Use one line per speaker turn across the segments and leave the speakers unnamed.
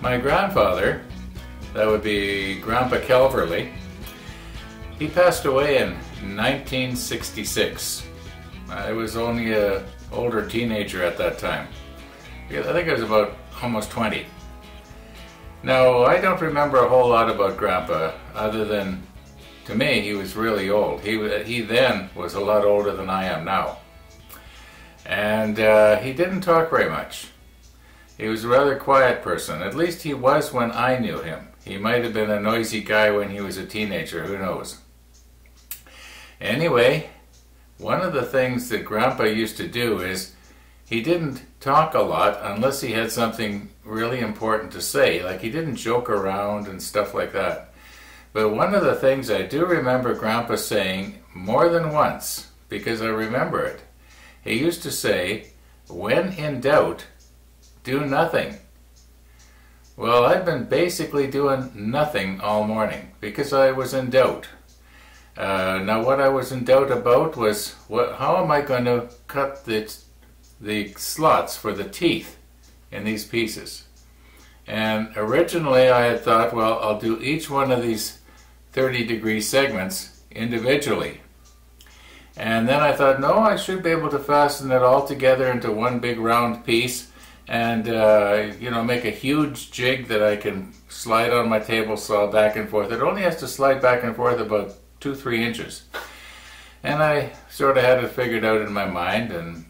My grandfather, that would be Grandpa Calverley, he passed away in 1966. I was only an older teenager at that time. I think I was about almost 20. Now, I don't remember a whole lot about Grandpa, other than, to me, he was really old. He then was a lot older than I am now. And he didn't talk very much. He was a rather quiet person. At least he was when I knew him. He might have been a noisy guy when he was a teenager, who knows. Anyway, one of the things that Grandpa used to do is he didn't talk a lot unless he had something really important to say. Like, he didn't joke around and stuff like that. But one of the things I do remember Grandpa saying more than once, because I remember it, he used to say, "When in doubt, do nothing." Well, I've been basically doing nothing all morning because I was in doubt. Now, what I was in doubt about was, how am I going to cut the slots for the teeth in these pieces? And originally I had thought, well, I'll do each one of these 30-degree segments individually. And then I thought, no, I should be able to fasten it all together into one big round piece and make a huge jig that I can slide on my table saw back and forth. It only has to slide back and forth about 2-3 inches. And I sort of had it figured out in my mind, and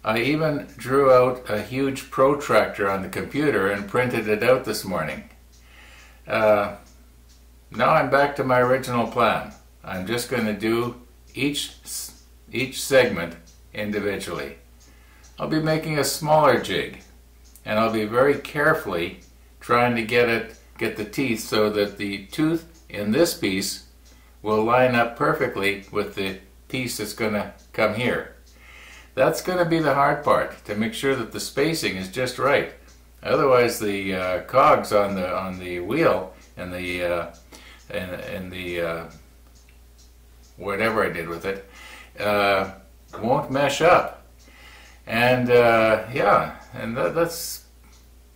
I even drew out a huge protractor on the computer and printed it out this morning. Now I'm back to my original plan. I'm just going to do each segment individually. I'll be making a smaller jig, and I'll be very carefully trying to get the teeth so that the tooth in this piece will line up perfectly with the piece that's going to come here. That's going to be the hard part, to make sure that the spacing is just right. Otherwise, the cogs on the wheel and the whatever I did with it won't mesh up. And and that's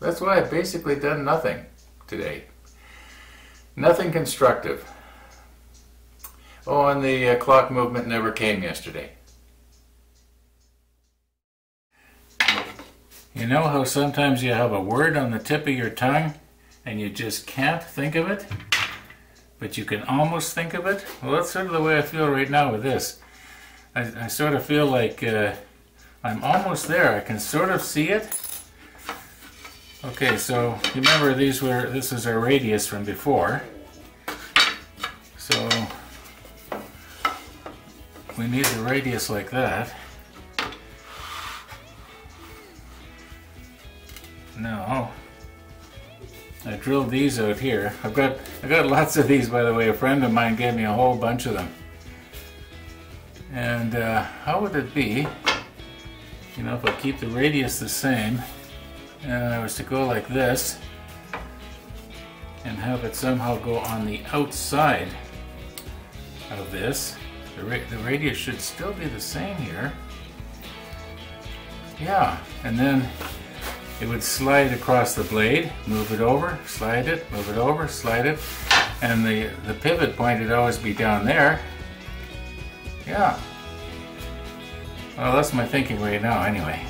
why I've basically done nothing today. Nothing constructive. Oh, and the clock movement never came yesterday. You know how sometimes you have a word on the tip of your tongue and you just can't think of it, but you can almost think of it? Well, that's sort of the way I feel right now with this. I sort of feel like I'm almost there. I can sort of see it. Okay, so you remember this is our radius from before. So we need the radius like that. Now, I drilled these out here. I got lots of these, by the way. A friend of mine gave me a whole bunch of them. And how would it be, if I keep the radius the same, and I was to go like this, and have it somehow go on the outside of this. The radius should still be the same here. Yeah, and then it would slide across the blade, move it over, slide it, move it over, slide it, and the pivot point would always be down there. Yeah. Well, that's my thinking right now anyway.